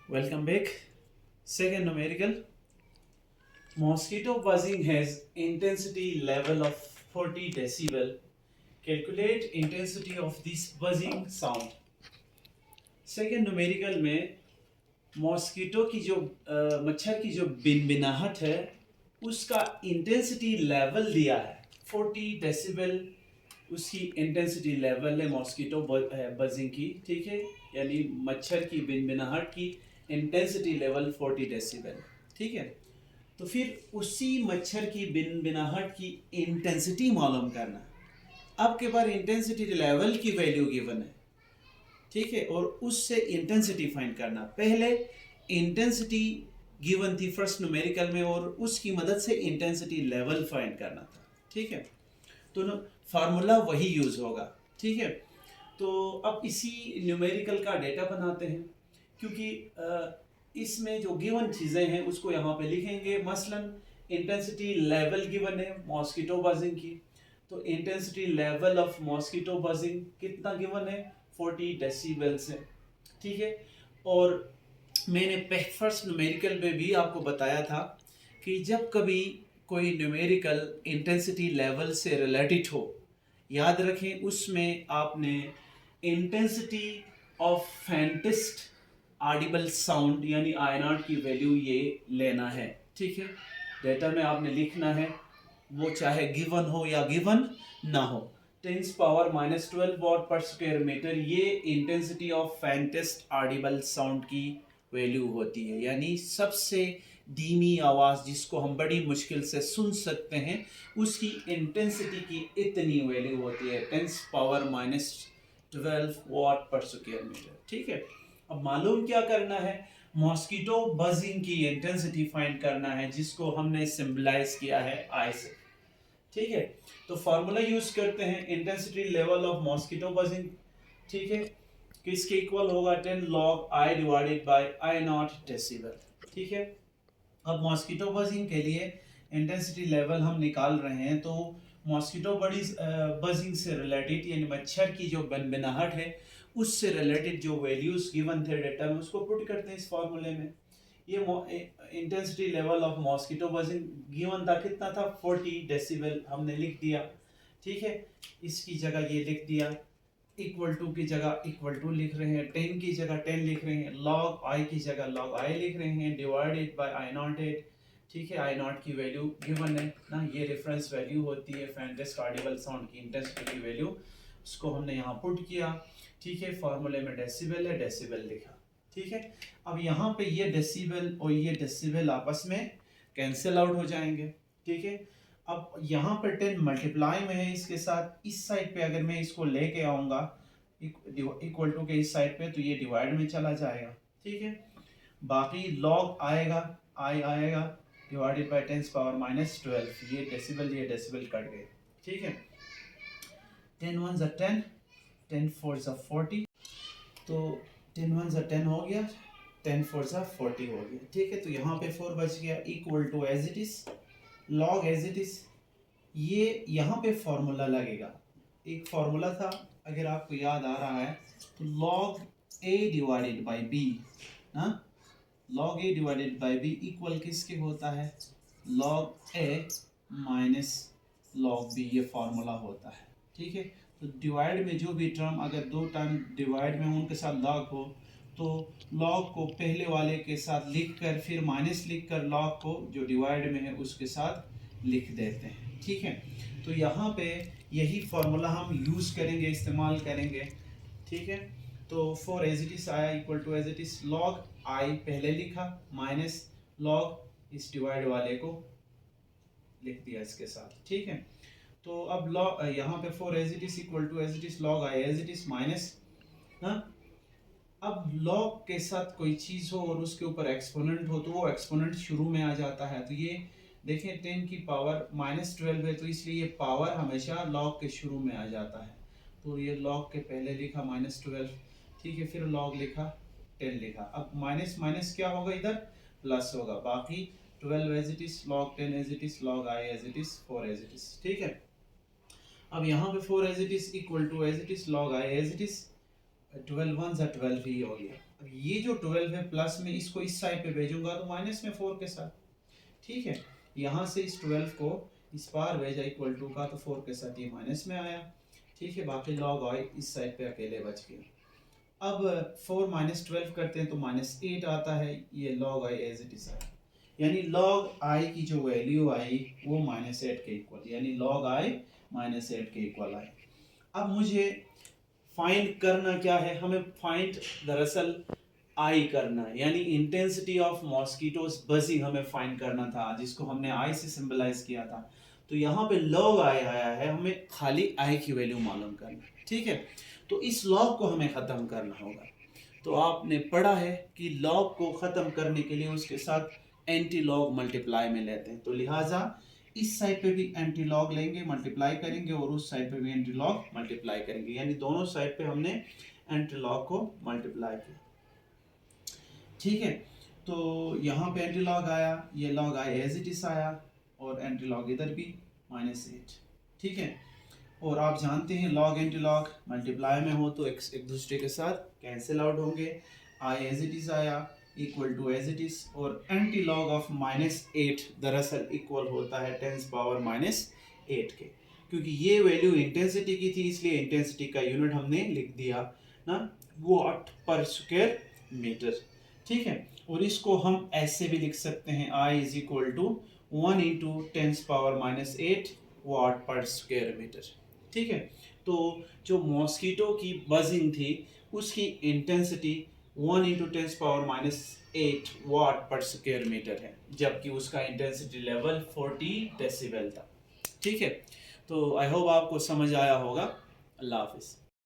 Welcome back. Second numerical. Mosquito buzzing has intensity level of 40 decibel. Calculate intensity of this buzzing sound. Second numerical में mosquito की जो मच्छर की जो बिनबिनाहट है उसका इंटेंसिटी लेवल दिया है 40 डेसिबल उसकी इंटेंसिटी लेवल है मॉस्किटो बजिंग की, ठीक है, यानी मच्छर की बिनबिनाहट की इंटेंसिटी लेवल 40 डेसिबल, ठीक है। तो फिर उसी मच्छर की बिनबिनाहट की इंटेंसिटी मालूम करना। आपके पास इंटेंसिटी लेवल की वैल्यू गिवन है, ठीक है, और उससे इंटेंसिटी फाइंड करना। पहले इंटेंसिटी गिवन थी फर्स्ट न्यूमेरिकल में और उसकी मदद से इंटेंसिटी लेवल फाइंड करना था, ठीक है। तो फार्मूला वही यूज होगा, ठीक है। तो अब इसी न्यूमेरिकल का डेटा बनाते हैं, क्योंकि इसमें जो गिवन चीज़ें हैं उसको यहाँ पे लिखेंगे। मसलन इंटेंसिटी लेवल गिवन है मॉस्किटो बजिंग की, तो intensity level of mosquito buzzing कितना गिवन है 40 डेसिबल से, ठीक है। और मैंने फर्स्ट न्यूमेरिकल में भी आपको बताया था कि जब कभी कोई न्यूमेरिकल इंटेंसिटी लेवल से रिलेटेड हो, याद रखें उसमें आपने इंटेंसिटी ऑफ फैंटिस्ट ऑडिबल साउंड यानी आई नॉट की वैल्यू ये लेना है, ठीक है। डेटा में आपने लिखना है, वो चाहे गिवन हो या गिवन ना हो। 10 पावर -12 वॉट पर स्क्वायर मीटर ये इंटेंसिटी ऑफ फैंटिस्ट ऑडिबल साउंड की वैल्यू होती है, यानी सबसे धीमी आवाज़ जिसको हम बड़ी मुश्किल से सुन सकते हैं उसकी इंटेंसिटी की इतनी वैल्यू होती है 10 पावर -12 वॉट पर स्क्वायर मीटर, ठीक है। अब मालूम क्या करना है, मॉस्किटो बजिंग की इंटेंसिटी फाइंड करना है जिसको हमने सिंबलाइज किया है आई से, ठीक है। तो फार्मूला यूज करते हैं intensity level of mosquito buzzing, ठीक है, किसके इक्वल होगा 10 log I divided by I not decibel, ठीक है। अब मॉस्किटो बजिंग के लिए इंटेंसिटी लेवल हम निकाल रहे हैं, तो मॉस्किटो बजिंग से रिलेटेड यानी मच्छर की जो बिनबिनाहट है उससे रिलेटेड जो वैल्यूज गिवन थे डेटा में उसको पुट करते हैं इस फार्मूले में। ये intensity level of mosquito buzzing given था, कितना था 40 डेसिबल, हमने लिख दिया, ठीक है। इसकी जगह ये लिख दिया, इक्वल टू की जगह इक्वल टू लिख रहे हैं, 10 की जगह 10 लिख रहे हैं, लॉग आई की जगह लॉग आई लिख रहे हैं, डिवाइडेड बाय आई नॉट 8, ठीक है। आई नॉट की वैल्यू गिवन है ना, ये रेफरेंस वैल्यू होती है फैंटिस्ट ऑडिबल साउंड की इंटेंसिटी की वैल्यू, उसको हमने यहाँ पुट किया, ठीक है। फॉर्मूले में डेसिबल है, डेसिबल लिखा, ठीक है। अब यहाँ पे ये डेसिबल और ये डेसिबल आपस में कैंसिल आउट हो जाएंगे, ठीक है। अब यहाँ पर 10 मल्टीप्लाई में है इसके साथ, इस साइड पे अगर मैं इसको लेके आऊँगा इक्वल टू के इस साइड पे तो ये डिवाइड में चला जाएगा, ठीक है। बाकी लॉग आएगा, आई आएगा डिवाइडेड बाय 10 पावर -12, ये डेसिबल कट गए, ठीक है। 10 1 ज़ा 10, 10 4 ज़ा 40, तो 10 1 ज़ा 10 हो गया, 10 4 ज़ा 40 हो गया, ठीक है। तो यहाँ पे 4 बच गया, equal to as it is log as it is, ये यहाँ पे फॉर्मूला लगेगा। एक फॉर्मूला था अगर आपको याद आ रहा है तो log A divided by B, हाँ, log A divided by B equal किसके होता है log A minus log B, ये फॉर्मूला होता है, ठीक है। तो डिवाइड में जो भी टर्म अगर दो टर्म डिवाइड में उनके साथ लॉग हो तो लॉग को पहले वाले के साथ लिख कर फिर माइनस लिख कर लॉग को जो डिवाइड में है उसके साथ लिख देते हैं, ठीक है। तो यहाँ पे यही फार्मूला हम यूज़ करेंगे, इस्तेमाल करेंगे, ठीक है। तो फॉर एज इट इज आया equal to as it is log I पहले लिखा माइनस लॉग इस डिवाइड वाले को लिख दिया इसके साथ, ठीक है। तो अब लॉग यहाँ पे four as it is equal to as it is log I as it is minus, हाँ, अब लॉग के साथ कोई चीज़ हो और उसके ऊपर एक्सपोनेंट हो तो वो एक्सपोनेंट शुरू में आ जाता है। तो ये देखें 10 की पावर -12 है तो इसलिए ये पावर हमेशा लॉग के शुरू में आ जाता है। तो ये लॉग के पहले लिखा -12, ठीक है, फिर लॉग लिखा 10 लिखा। अब माइनस माइनस क्या होगा इधर प्लस होगा, बाकी 12 as it is log 10 as it is log I as it is 4 as it is, ठीक है। अब यहाँ पे 4 as it is equal to as it is log I as it is 12 1 ज़ा 12 ही हो गया, अब ये जो 12 है प्लस में, इसको इस साइड पे भेजूंगा तो माइनस में 4 के साथ, ठीक है। यहाँ से इस 12 को इस पार भेजा इक्वल टू का, तो 4 के साथ ये माइनस में आया, ठीक है। बाकी लॉग आई इस साइड पे अकेले बच गया। अब 4 माइनस 12 करते हैं तो -8 आता है, ये log I as it is आया, यानी लॉग आई की जो वैल्यू आई वो -8 के इक्वल, यानी लॉग आई -8 के इक्वल आई। अब मुझे फाइंड करना क्या है, हमें फाइंड दरअसल आई करना है, यानी इंटेंसिटी ऑफ मॉस्किटोज बजिंग हमें फाइंड करना था, जिसको हमने आई से सिंबलाइज किया था। तो यहाँ पे लॉग आई आया है, हमें खाली आई की वैल्यू मालूम करना है, ठीक है। तो इस लॉग को हमें ख़त्म करना होगा। तो आपने पढ़ा है कि लॉग को ख़त्म करने के लिए उसके साथ एंटी लॉग मल्टीप्लाई में लेते हैं, तो लिहाजा इस साइड पे भी एंटी लॉग लेंगे, मल्टीप्लाई करेंगे, और उस साइड पे भी एंटी लॉग मल्टीप्लाई करेंगे, यानी दोनों साइड पे हमने एंटी लॉग को मल्टीप्लाई किया, ठीक है। तो यहाँ पे एंटी लॉग आया, ये log I as it is आया, और एंटी लॉग इधर भी -8, ठीक है। और आप जानते हैं लॉग एंटी लॉग मल्टीप्लाई में हो तो एक दूसरे के साथ कैंसिल आउट होंगे। आई एज इट इज आया equal to as it is, और एंटी लॉग ऑफ -8 दरअसल इक्वल होता है 10 पावर -8 के, क्योंकि ये वैल्यू इंटेंसिटी की थी, इसलिए इंटेंसिटी का यूनिट हमने लिख दिया ना, वॉट पर स्क्वायर मीटर, ठीक है। और इसको हम ऐसे भी लिख सकते हैं, I is equal to 1 into 10 power -8 watt पर स्क्वायर मीटर, ठीक है। तो जो मॉस्किटो की बजिंग थी उसकी इंटेंसिटी 1 इंटू 10 पावर -8 वाट पर स्क्वायर मीटर है, जबकि उसका इंटेंसिटी लेवल 40 डेसिबल था, ठीक है। तो आई होप आपको समझ आया होगा। अल्लाह हाफिज़।